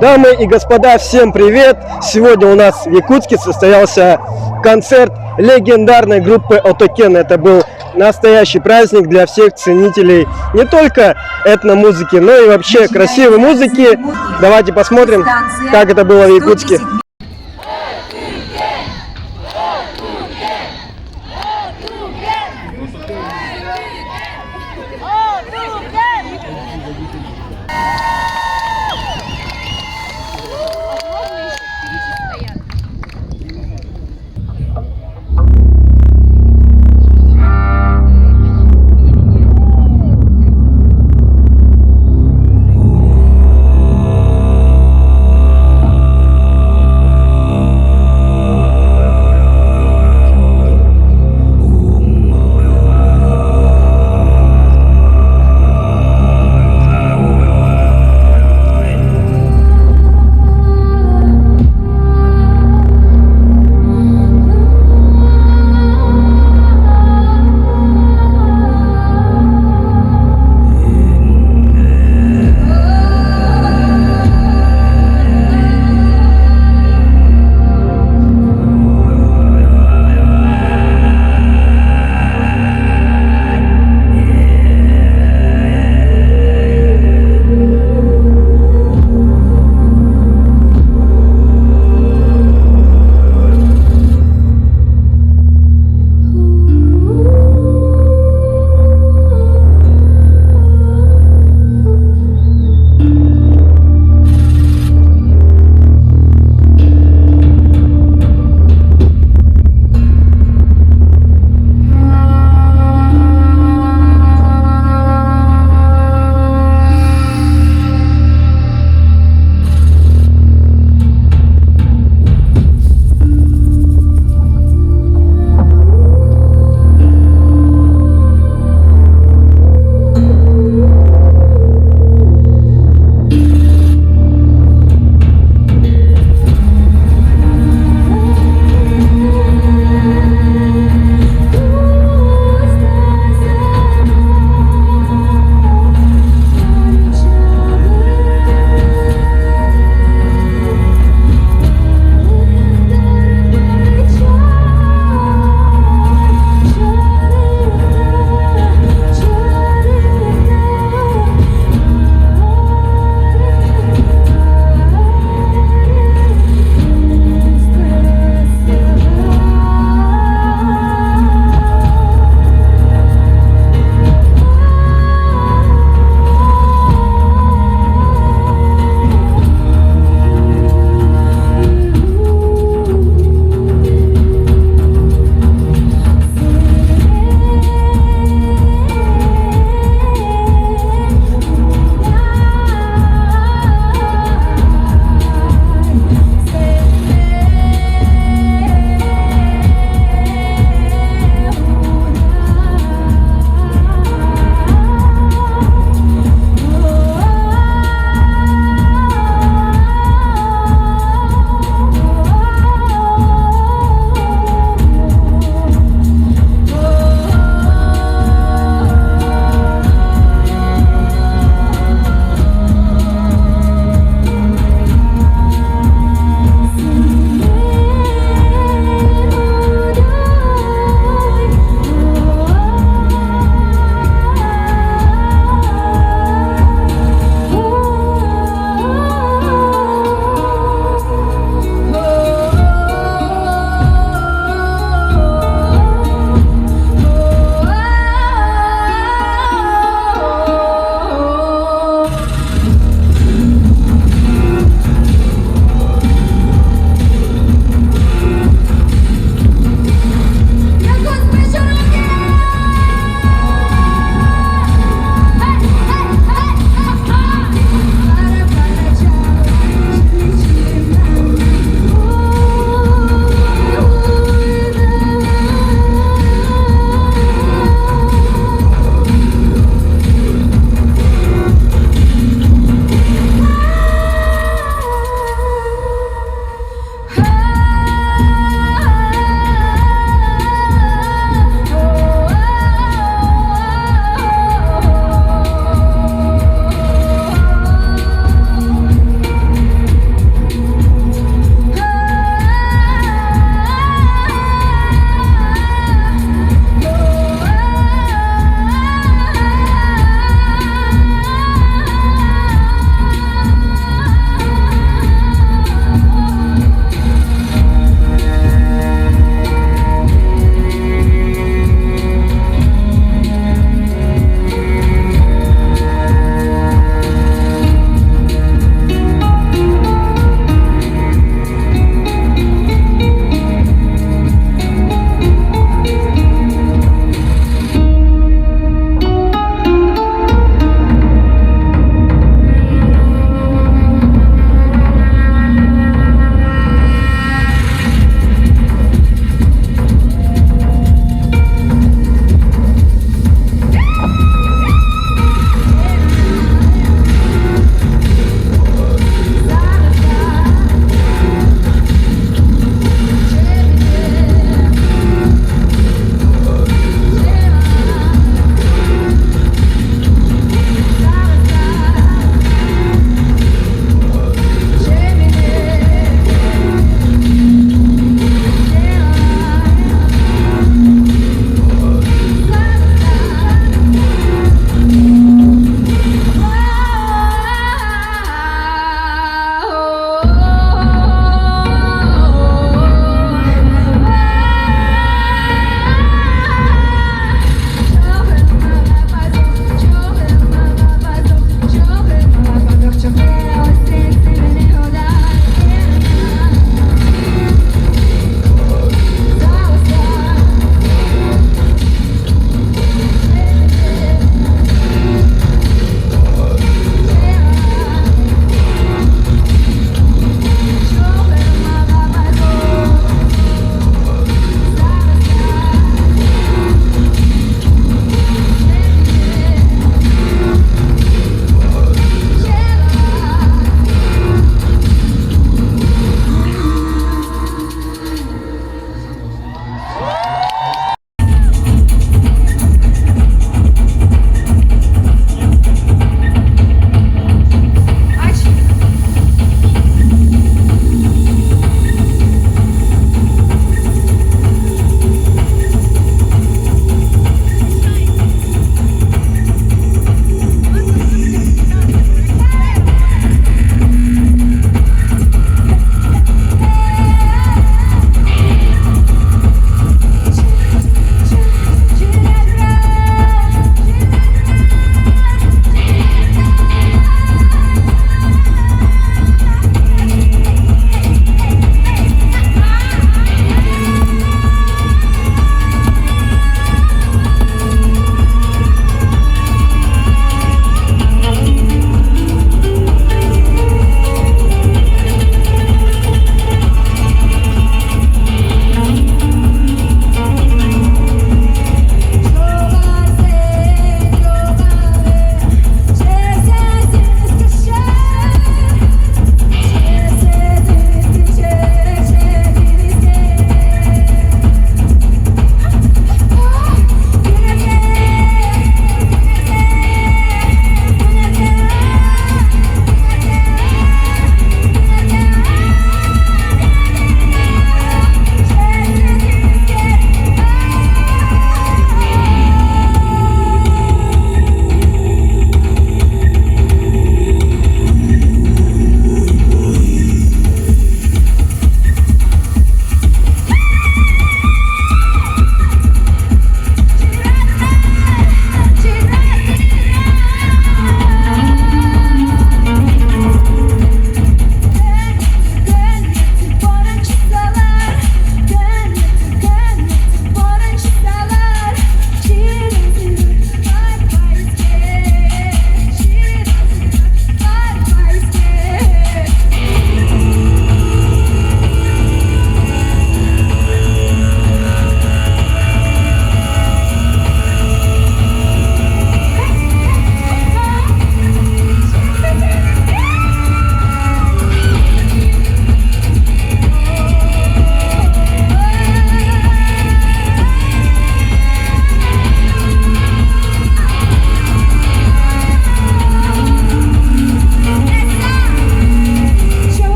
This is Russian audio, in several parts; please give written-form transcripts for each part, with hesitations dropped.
Дамы и господа, всем привет! Сегодня у нас в Якутске состоялся концерт легендарной группы Отокен. Это был настоящий праздник для всех ценителей не только этномузыки, но и вообще красивой музыки. Давайте посмотрим, как это было в Якутске.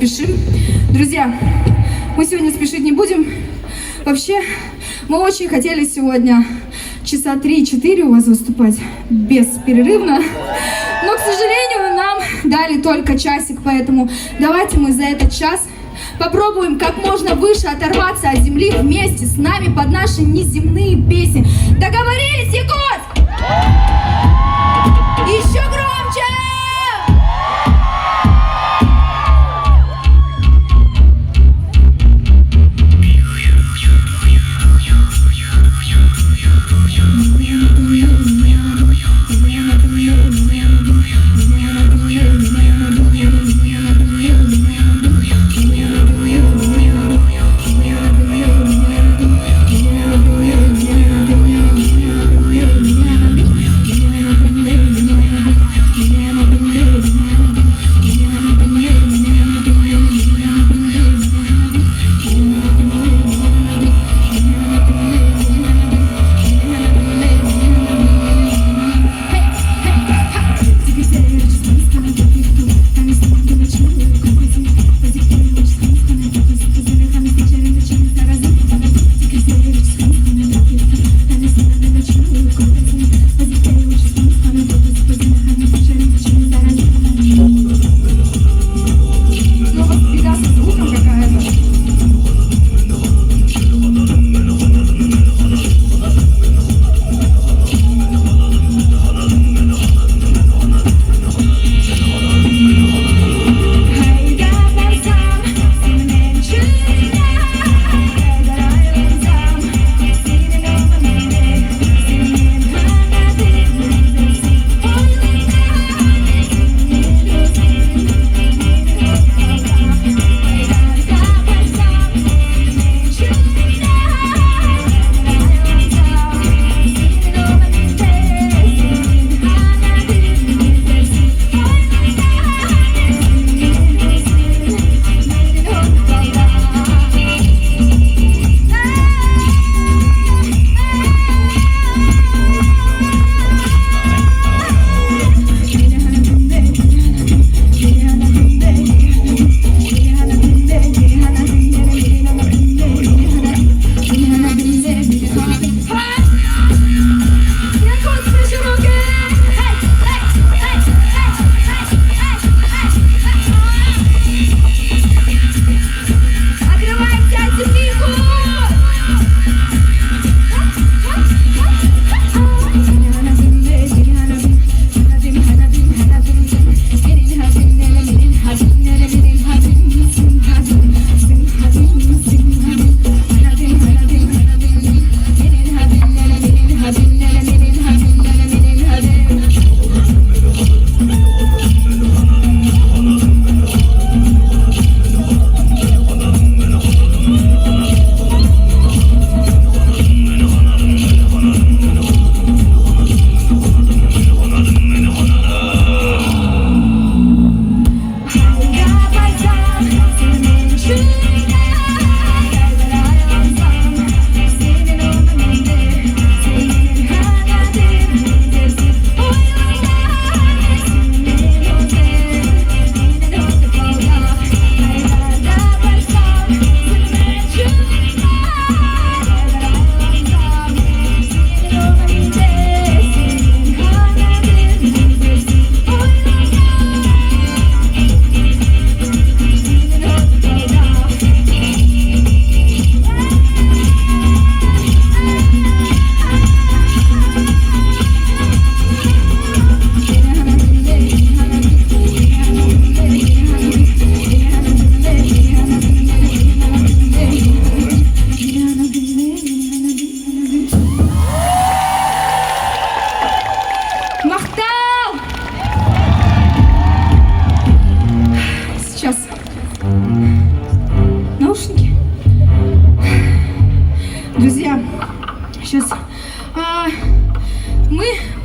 спешим. Друзья, мы сегодня спешить не будем. Вообще, мы очень хотели сегодня часа 3-4 у вас выступать бесперерывно. Но, к сожалению, нам дали только часик, поэтому давайте мы за этот час попробуем как можно выше оторваться от земли вместе с нами под наши неземные песни. Договорились, Якутск? Еще громче!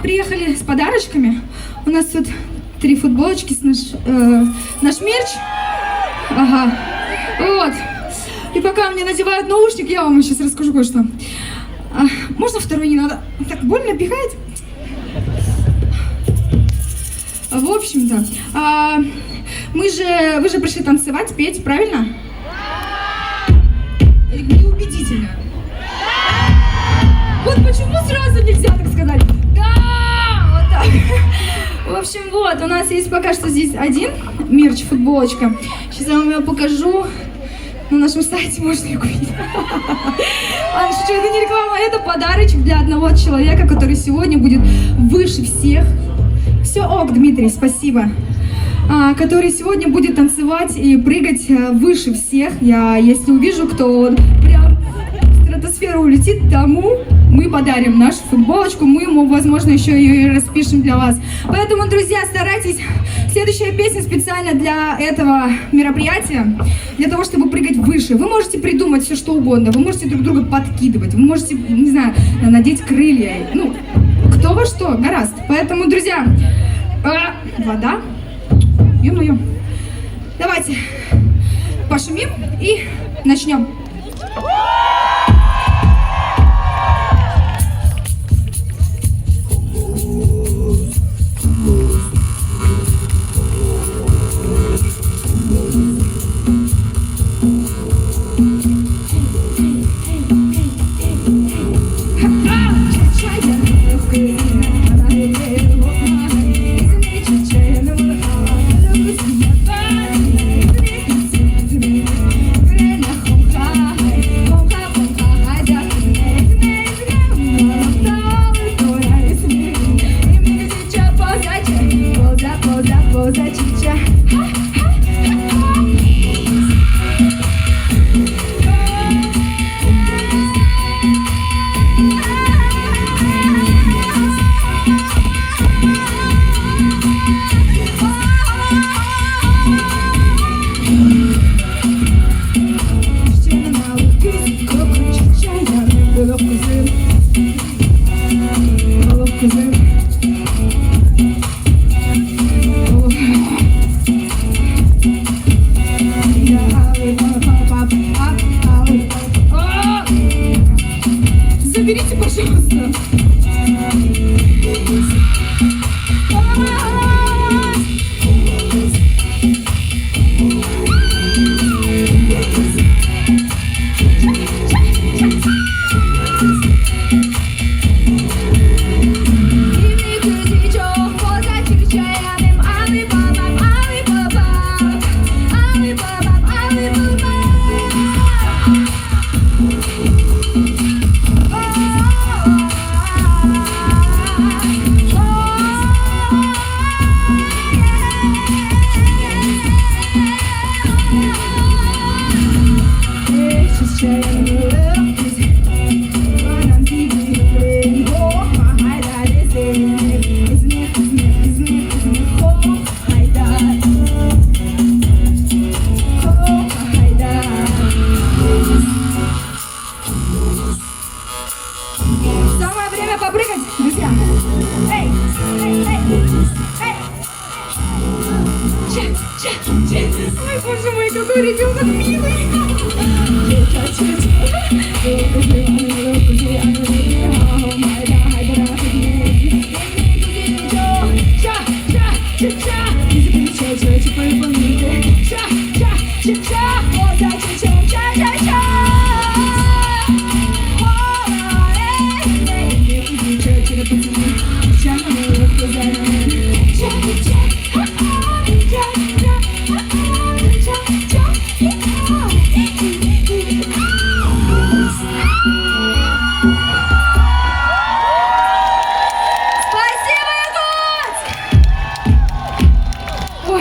приехали с подарочками. У нас тут 3 футболочки с наш мерч. Ага. Вот. И пока мне надевают наушник, я вам сейчас расскажу кое-что. Можно второй не надо? Так больно пихать? В общем-то, вы же пришли танцевать, петь, правильно? Неубедительно. Вот почему сразу нельзя так сказать? Да! Вот так. В общем, вот, у нас есть пока что здесь один мерч, футболочка. Сейчас я вам ее покажу. На нашем сайте можно ее купить. Ладно, шучу, это не реклама, это подарочек для одного человека, который сегодня будет выше всех. Все ок, Дмитрий, спасибо. Который сегодня будет танцевать и прыгать выше всех. Я, если увижу, кто прям в стратосферу улетит, тому мы подарим нашу футболочку. Мы ему, возможно, еще ее и распишем для вас. Поэтому, друзья, старайтесь. Следующая песня специально для этого мероприятия, для того, чтобы прыгать выше. Вы можете придумать все, что угодно. Вы можете друг друга подкидывать. Вы можете, не знаю, надеть крылья. Ну, кто во что, гораздо. Поэтому, друзья, вода. Ё-моё. Давайте пошумим и начнем. Заберите, пожалуйста. Самое время попрыгать, друзья. Эй, эй, эй, эй. Ой, боже мой, какой ребенок милый.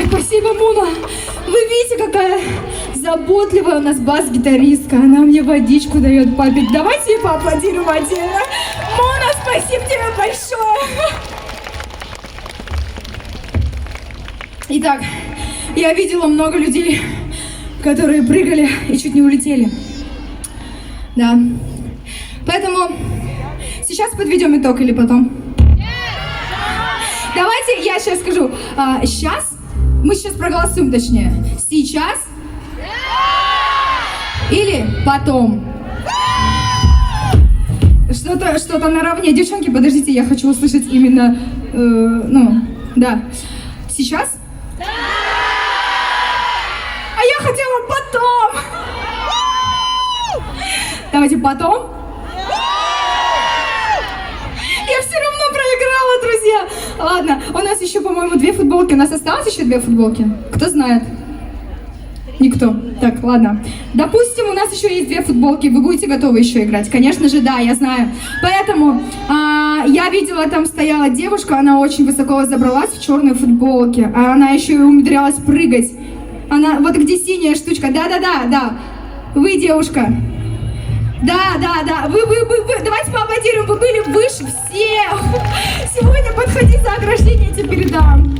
Спасибо, Муна. Вы видите, какая заботливая у нас бас-гитаристка. Она мне водичку дает попить. Давайте ей поаплодируем отдельно. Муна, спасибо тебе большое. Итак, я видела много людей, которые прыгали и чуть не улетели. Да. Поэтому сейчас подведем итог или потом? Давайте я сейчас скажу. Мы сейчас проголосуем, точнее. Сейчас? Или потом? Что-то наравне. Девчонки, подождите, я хочу услышать именно, да. Сейчас? потом. Давайте потом. Я все равно проиграла, друзья. Ладно, у нас еще, по-моему, 2 футболки. У нас осталось еще 2 футболки? Кто знает? Никто. Так, ладно. Допустим, у нас еще есть 2 футболки. Вы будете готовы еще играть? Конечно же, да, я знаю. Поэтому я видела, там стояла девушка, она очень высоко забралась в черной футболке. А она еще и умудрялась прыгать. Она, вот где синяя штучка. Да. Вы, девушка. Да. Вы, давайте поаплодируем, вы были выше всех. Сегодня подходи за ограждение, я тебе передам.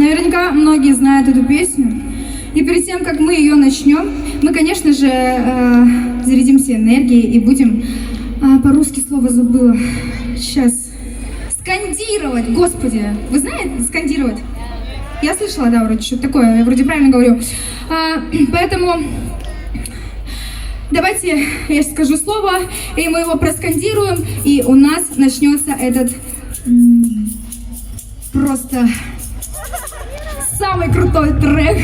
Наверняка многие знают эту песню. И перед тем, как мы ее начнем, мы, конечно же, зарядимся энергией и будем... по-русски слово забыла. Сейчас. Скандировать. Господи, вы знаете скандировать? Я слышала, да, вроде что-то такое. Я вроде правильно говорю. Поэтому... Давайте я скажу слово, и мы его проскандируем, и у нас начнется этот просто самый крутой трек.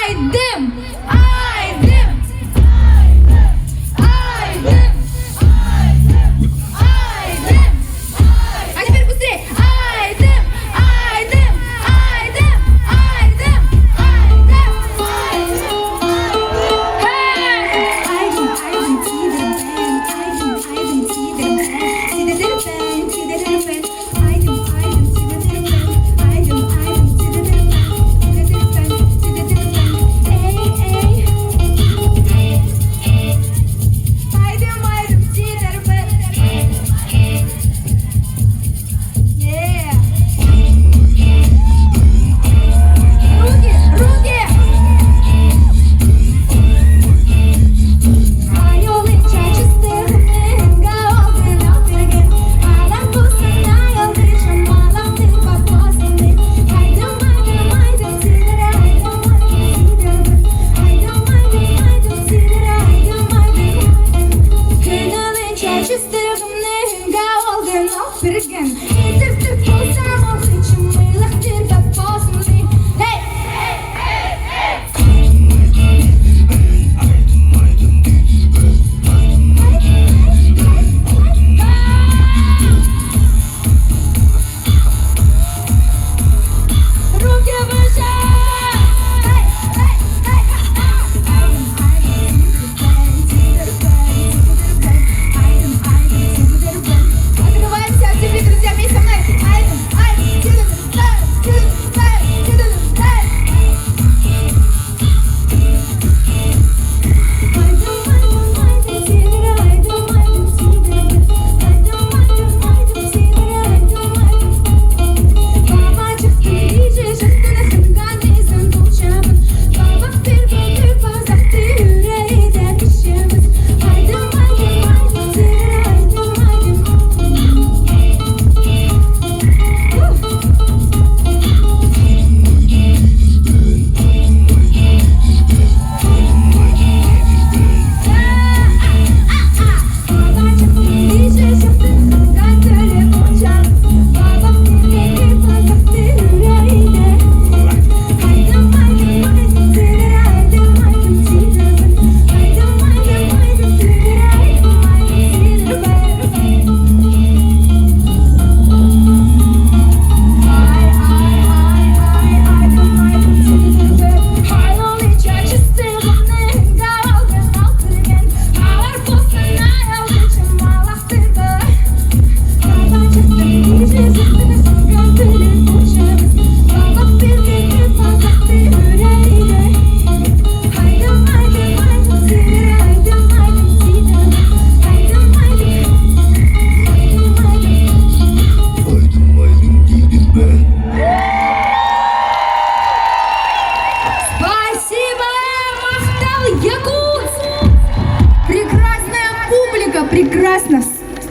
Айдем! Айдем! Айдем! Айдем! А теперь быстрее! Айдем! Айдем! Айдем! Айдем!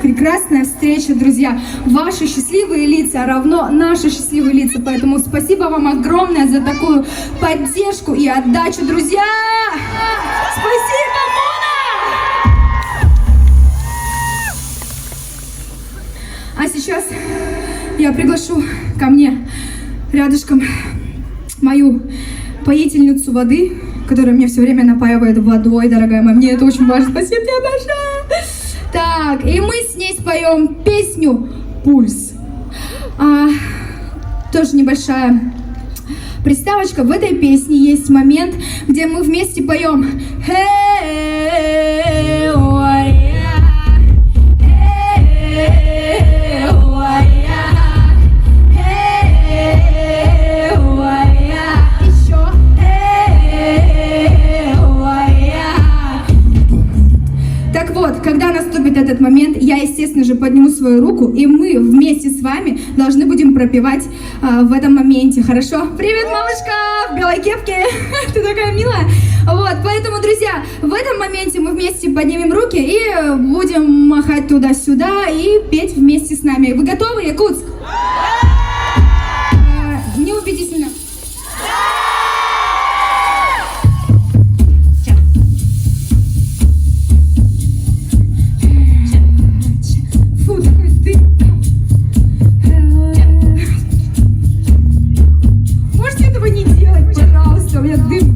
Прекрасная встреча, друзья. Ваши счастливые лица равно наши счастливые лица. Поэтому спасибо вам огромное за такую поддержку и отдачу, друзья! Спасибо, Мона! А сейчас я приглашу ко мне рядышком мою поительницу воды, которая меня все время напаивает водой, дорогая моя. Мне это очень важно. Спасибо тебе большое! Так, и мы с ней споем песню «Пульс». Тоже небольшая приставочка. В этой песне есть момент, где мы вместе поем Когда наступит этот момент, я, естественно же, же подниму свою руку, и мы вместе с вами должны будем пропевать в этом моменте, хорошо? Привет, малышка, в белой кепке, ты такая милая. Вот, поэтому, друзья, в этом моменте мы вместе поднимем руки и будем махать туда-сюда и петь вместе с нами. Вы готовы, Якутск? Неубедительно. Фу, такой дым. Можете этого не делать, пожалуйста, у меня дым.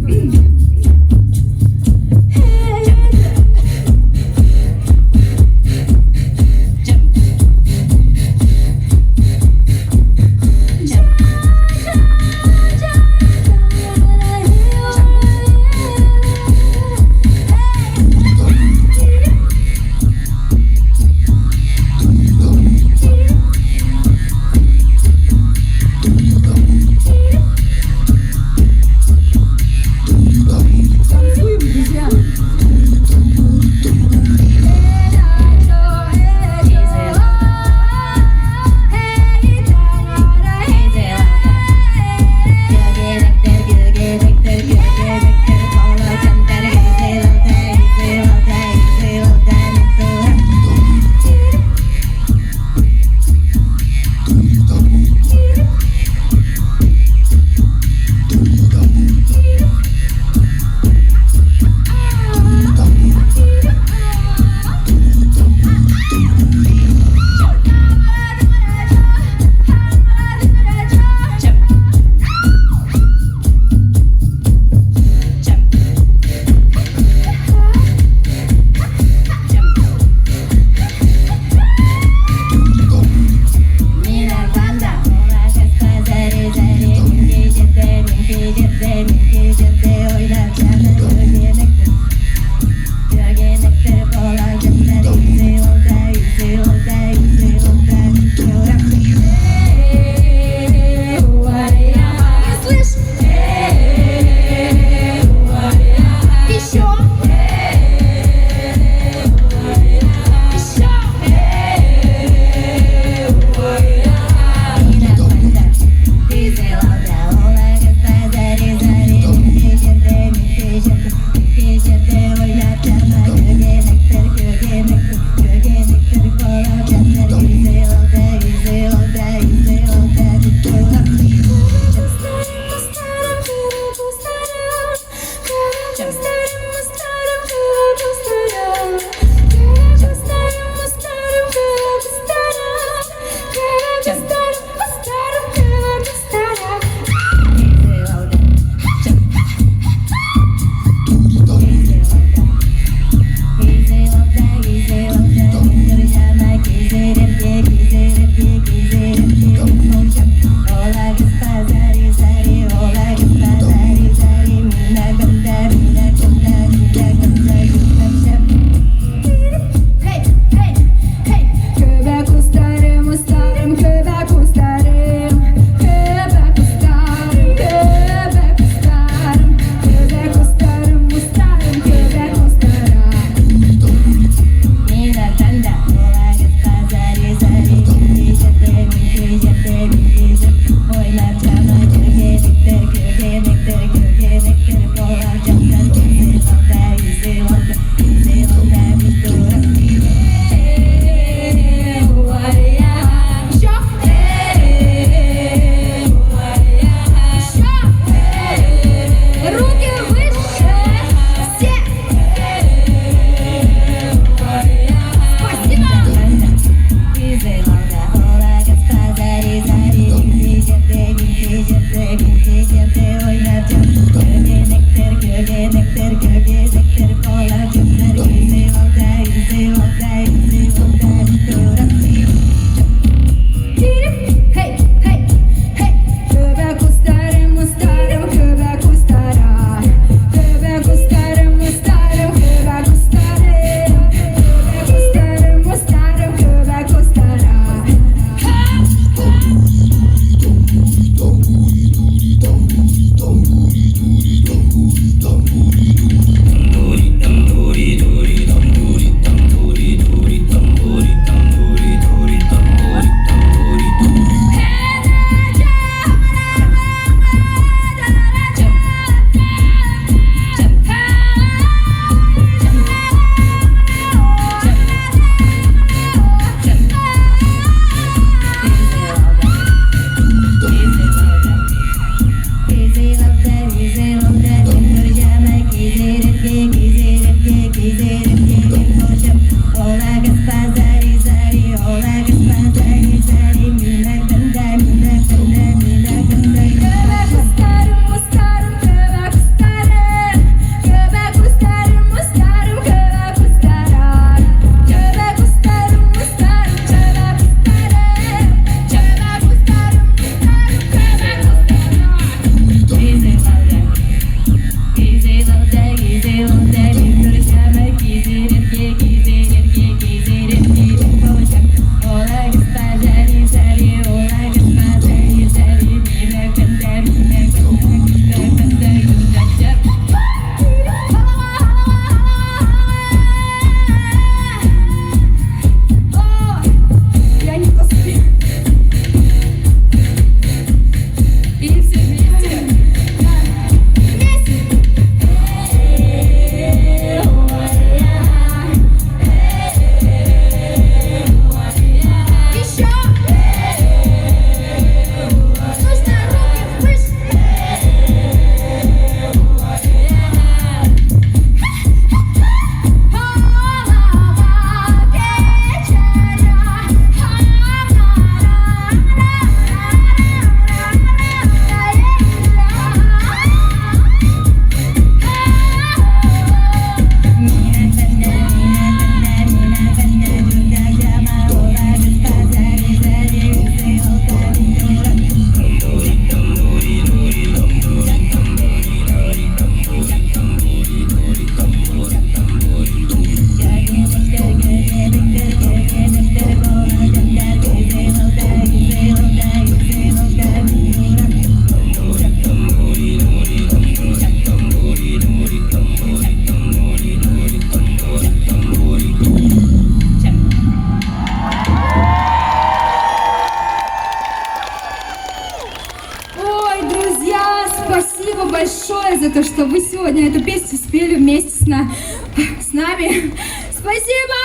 спасибо большое за то, что вы сегодня эту песню спели вместе с нами. Спасибо!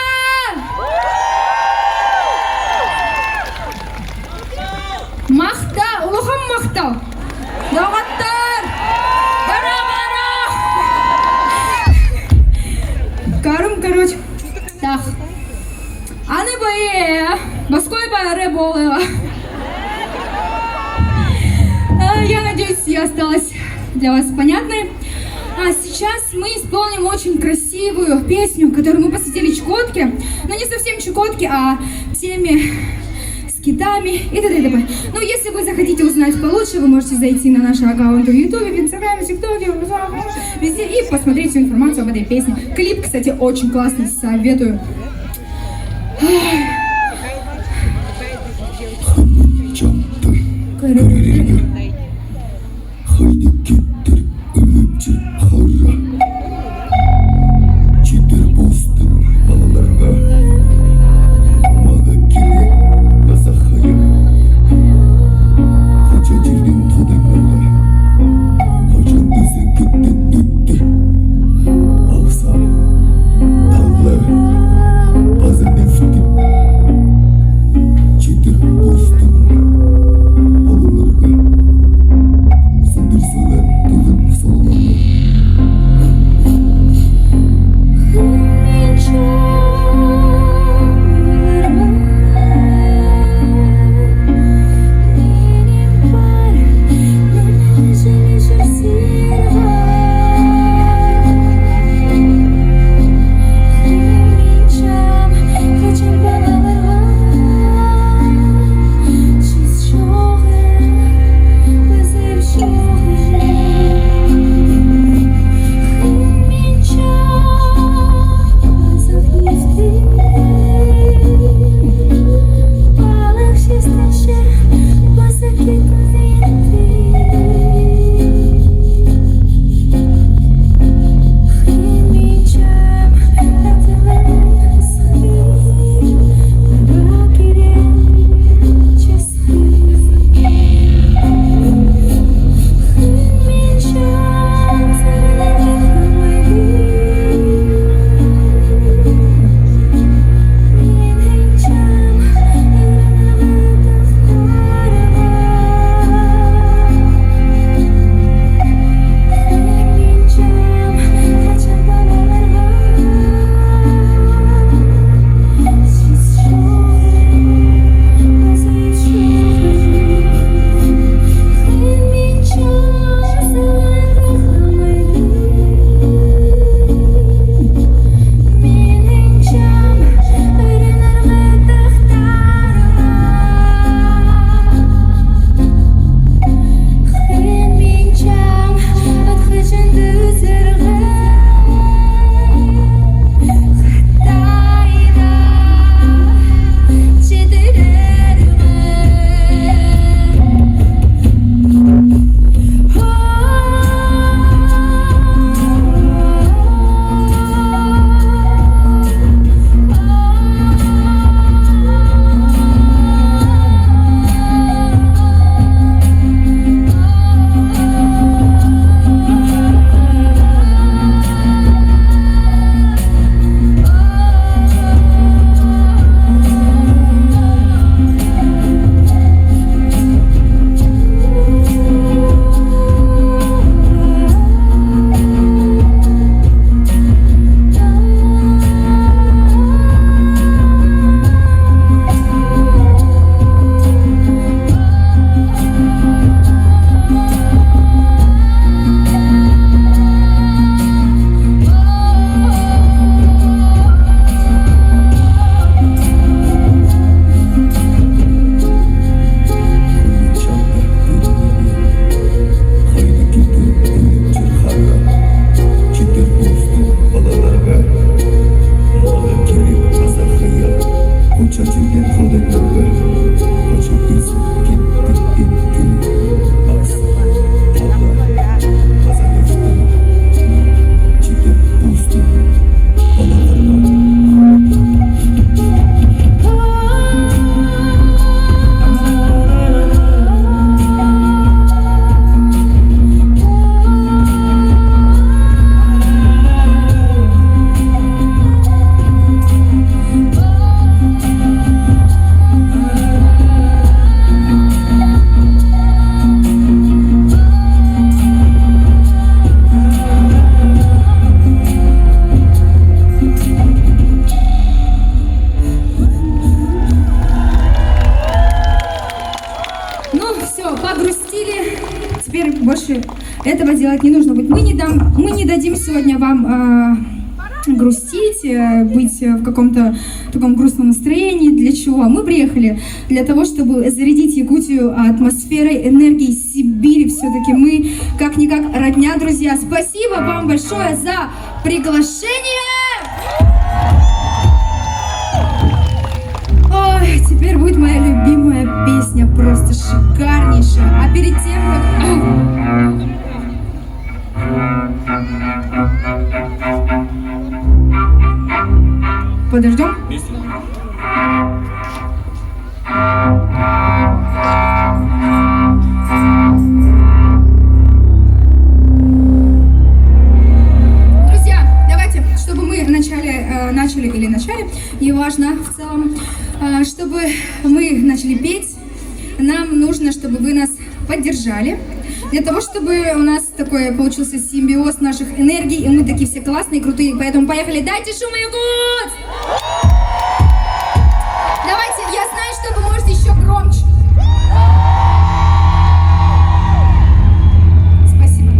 Махта, улухам махта. Дағаттар! Карым, короче. Так. Аны бае, баской баары болыва. Я надеюсь, я осталась для вас понятной. А сейчас мы исполним очень красивую песню, которую мы посвятили Чукотке. Но не совсем Чукотке, а теме с китами и т.д. Ну, если вы захотите узнать получше, вы можете зайти на наши аккаунты в Ютубе, в Инстаграме, в ТикТоке, везде и посмотреть всю информацию об этой песне. Клип, кстати, очень классный, советую. Haydi gittir ılıpçı harra Çitir bostun balalarga Maga kire basakayım Hoca cirdin todemlerle Hoca bizi gitti Alsa Dallı Bazı neftim Çitir bostun balalarga Söndürsüler теперь больше этого делать не нужно будет. Мы не дадим сегодня вам грустить, быть в каком-то таком грустном настроении. Для чего? Мы приехали для того, чтобы зарядить Якутию атмосферой энергии Сибири. Все-таки мы как-никак родня, друзья. Спасибо вам большое за приглашение. Ой, теперь будет моя любимая песня, просто шикарнейшая. А перед тем, как... Подождем. Друзья, давайте, чтобы мы начали, неважно в целом, чтобы мы начали петь, нам нужно, чтобы вы нас поддержали. Для того, чтобы у нас такой получился симбиоз наших энергий, и мы такие все классные, крутые. Поэтому поехали, дайте шум, Якут! Давайте, я знаю, что вы можете еще громче. Спасибо.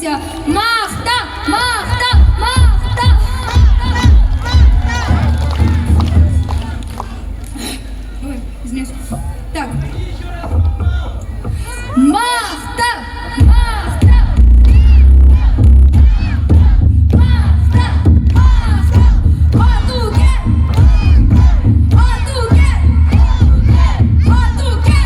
Настя. Махта, Махта, Махта. Ой, извиняюсь. Так. Махта, Махта. Махта, Махта. Атуке. Атуке. Атуке.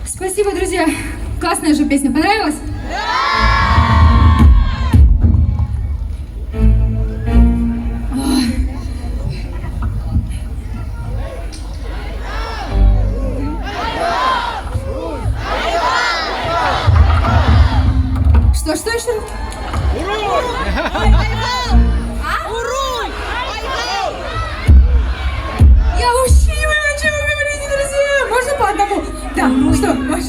Спасибо, друзья. Классная же песня. Понравилась? Что еще? Я вообще не понимаю, о чем вы говорите, друзья. Можно по одному? Да, что, Маш?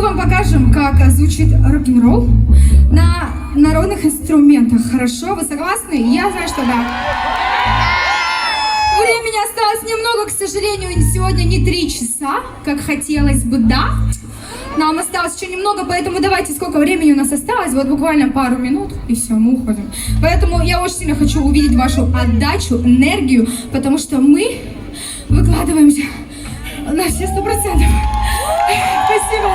вам покажем, как звучит рок-н-ролл на народных инструментах. Хорошо? Вы согласны? Я знаю, что да. Времени осталось немного, к сожалению, сегодня не 3 часа, как хотелось бы, да. Нам осталось еще немного, поэтому давайте, сколько времени у нас осталось, вот буквально пару минут, и все, мы уходим. Поэтому я очень сильно хочу увидеть вашу отдачу, энергию, потому что мы выкладываемся на все 100%. Спасибо.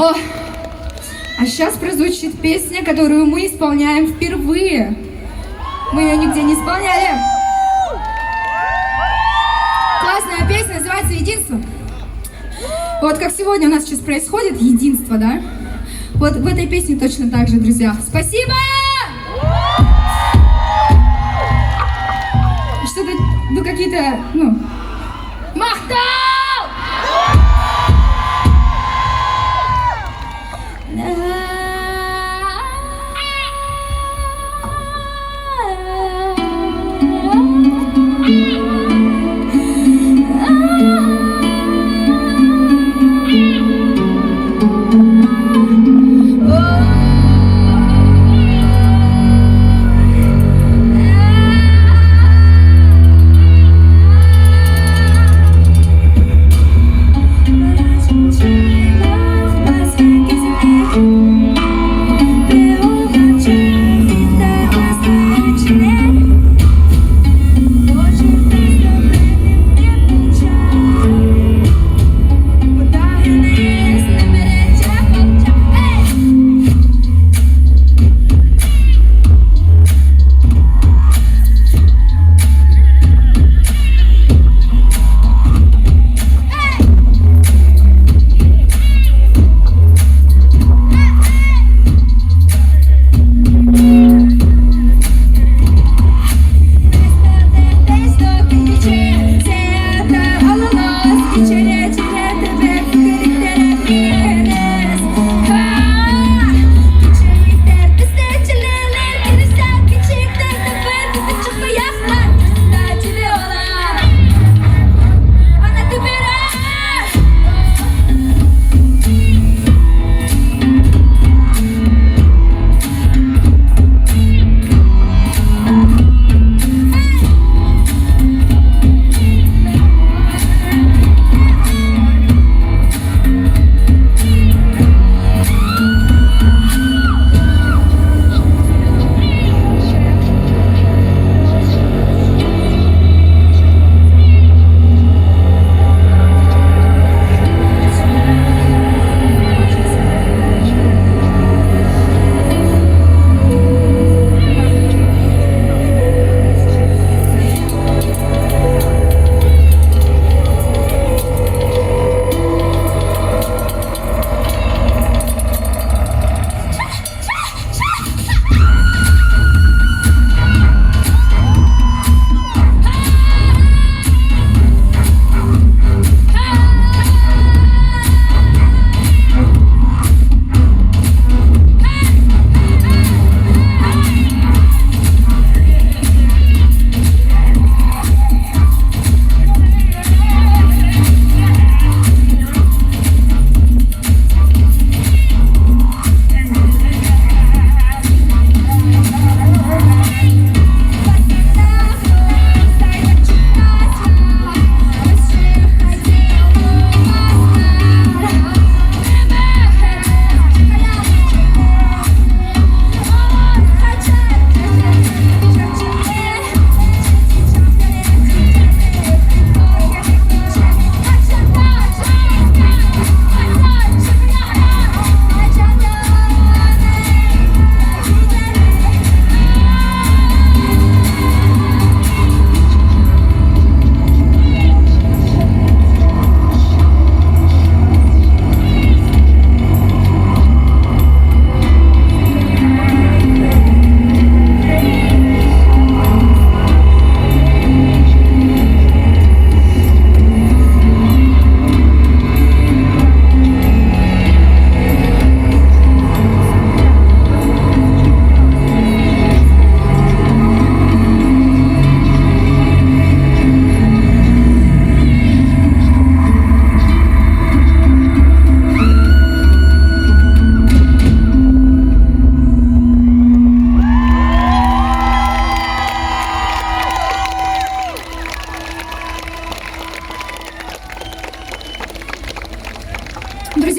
О, а сейчас прозвучит песня, которую мы исполняем впервые. Мы ее нигде не исполняли. Классная песня, называется «Единство». Вот как сегодня у нас сейчас происходит единство, да? Вот в этой песне точно так же, друзья. Спасибо! Что-то, ну какие-то, ну... Махтал!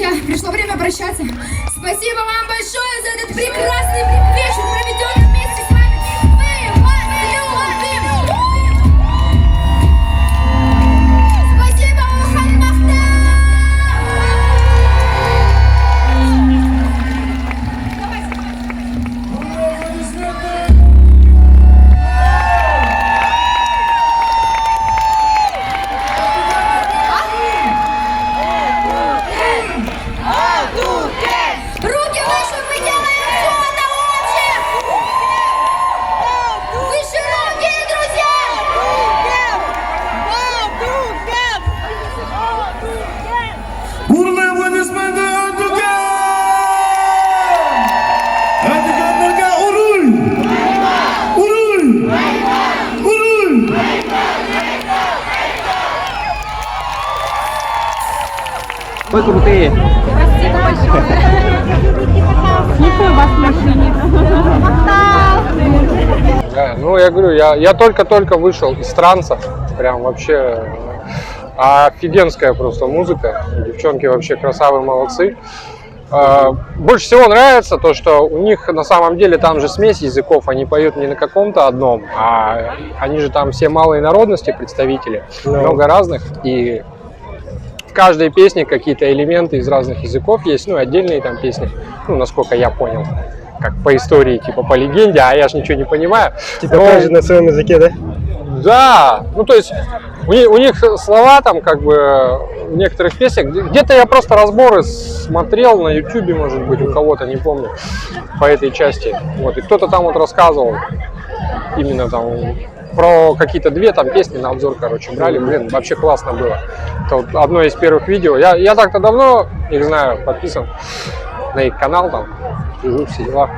Друзья, пришло время прощаться. Спасибо вам большое за этот прекрасный вечер, проведенный вместе с вами. Мы вас любим! Спасибо, Мухаммад! Руки выше, мы делаем все это очень! Выше руки, друзья! Бурные аплодисменты Атукен! Атукенlerге уруй! Уруй! Уруй! Вы крутые. Да, ну, я говорю, я только-только вышел из транса, прям вообще офигенская просто музыка, девчонки вообще красавые, молодцы. Больше всего нравится то, что у них на самом деле там же смесь языков, они поют не на каком-то одном, а они же там все малые народности представители, много разных, и в каждой песне какие-то элементы из разных языков есть, ну, отдельные там песни, ну, насколько я понял, как по истории, типа по легенде, а я ж ничего не понимаю. Типа каждый на своем языке, да? Да, ну то есть у них слова там как бы в некоторых песнях, где-то я просто разборы смотрел на ютубе, может быть, у кого-то, не помню, по этой части, вот, и кто-то там вот рассказывал именно там про какие-то две там песни на обзор, короче, брали, блин, вообще классно было. Это вот одно из первых видео, я так-то давно их знаю, подписан на их канал, там, сижу, все дела.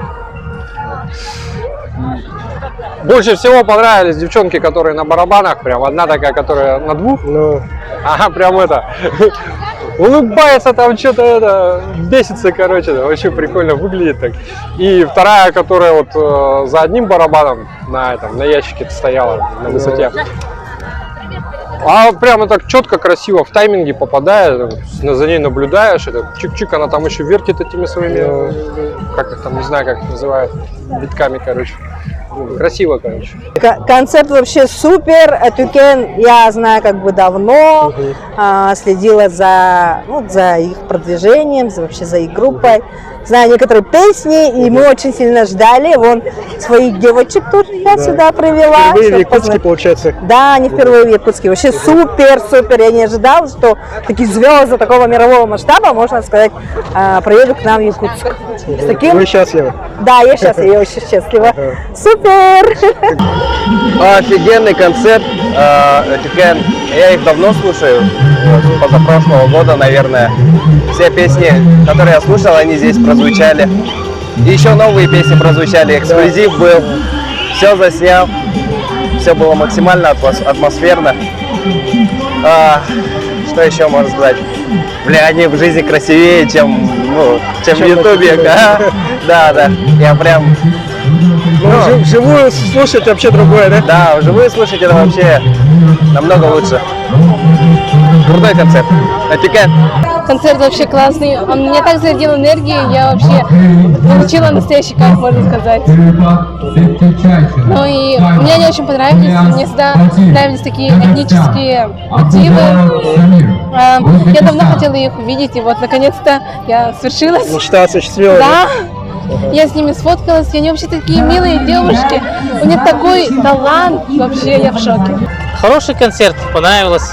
Больше всего понравились девчонки, которые на барабанах, прям одна такая, которая на двух, Ну, ага, прям это, улыбается там, что-то это, бесится, короче, вообще прикольно выглядит так. И вторая, которая вот за одним барабаном на ящике стояла на высоте. А прямо так четко, красиво, в тайминге попадает, за ней наблюдаешь, это чик-чик, она там еще вертит этими своими, как их там, не знаю, как их называют, битками, короче. Красиво, короче. Концерт вообще супер. Атукен я знаю как бы давно, следила за их продвижением, вообще за их группой. Знаю некоторые песни, и мы очень сильно ждали. Вон своих девочек тоже я сюда привела. впервые в Якутске, получается. Да, они впервые в Якутске. Вообще супер. Я не ожидала, что такие звезды такого мирового масштаба, можно сказать, приедут к нам в Якутск. С таким... Вы счастливы? Да, я очень счастлива. Супер! Офигенный концерт. Я их давно слушаю, позапрошлого года, наверное. Все песни, которые я слушал, они здесь прозвучали. И еще новые песни прозвучали, эксклюзив был. Все заснял, все было максимально атмосферно. Что еще можно сказать? Бля, они в жизни красивее, чем в Ютубе. Да, я прям... Ну, вживую слушать вообще другое, да? Да, вживую слушать это вообще намного лучше. Крутой концерт. Атукен. Концерт вообще классный, он меня так зарядил энергией, я вообще получила настоящий кайф, можно сказать. Ну и мне они очень понравились, мне всегда нравились такие этнические мотивы. Я давно хотела их увидеть, и вот наконец-то я свершилась. Мечта осуществилась. Да. Я с ними сфоткалась, и они вообще такие милые девушки. У них такой талант, вообще я в шоке. Хороший концерт, понравилось.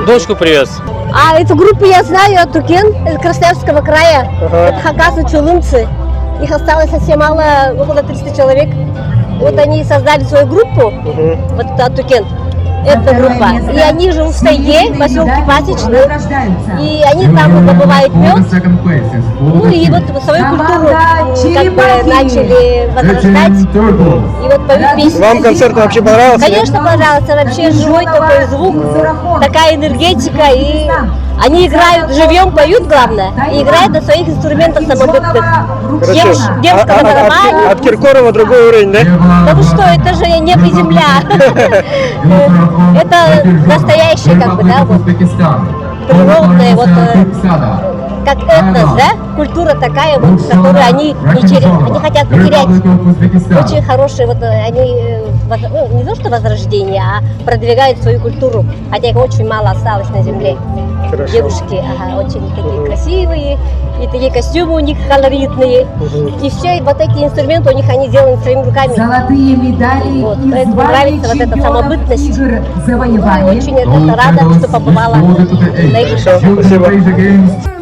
Дочку привез. А эту группу я знаю, Атукен, из Красноярского края. Это Хакасы, Чулымцы. Их осталось совсем мало, около 300 человек. Вот они создали свою группу, вот это Атукен, эта группа. И они живут в тайге, в поселке Пасечный. И они там добывают мед. Ну и вот свою культуру как бы начали возрождать. И вот поют песни. Вам концерт вообще понравился? Конечно, понравился. Вообще живой такой звук, такая энергетика. И они играют живьем, поют, главное. И играют на своих инструментах самобытных. Девушка на барабане. От Киркорова другой уровень, да? Да вы что, это же небо и земля. Это настоящее, как бы, да, вот, природное, вот, как этнос, да? Культура такая, вот, которую они хотят потерять. Очень хорошие, вот они, ну, не то что возрождение, а продвигают свою культуру, хотя их очень мало осталось на земле. Хорошо. Девушки, ага, очень такие красивые, и такие костюмы у них колоритные, и все, и вот эти инструменты у них они сделаны своими руками. Золотые медали Вот, и поэтому звание нравится вот эта чемпионов самобытность. игр Ну, завоевания. очень это рада, что побывала на их Спасибо.